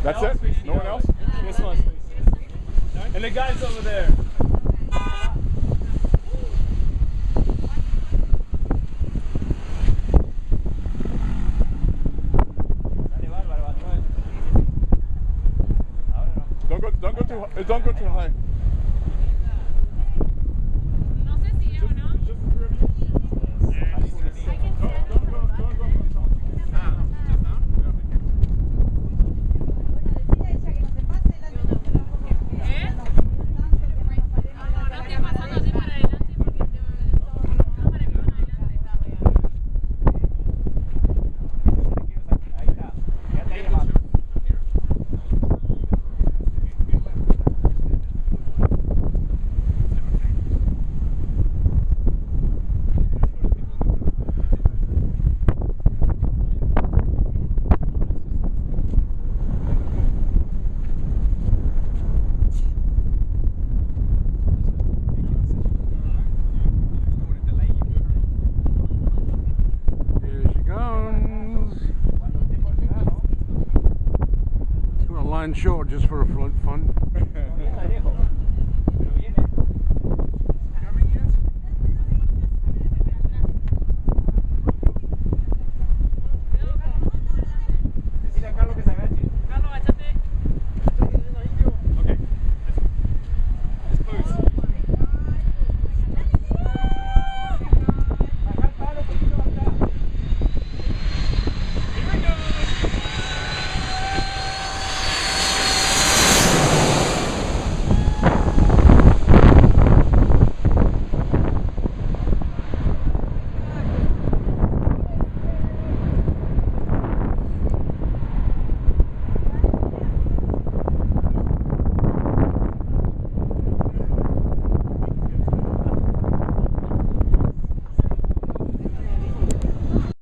That's it? No one else? This one's facing. And the guy's over there. Don't go too high. No sé si es o no. Short just for fun.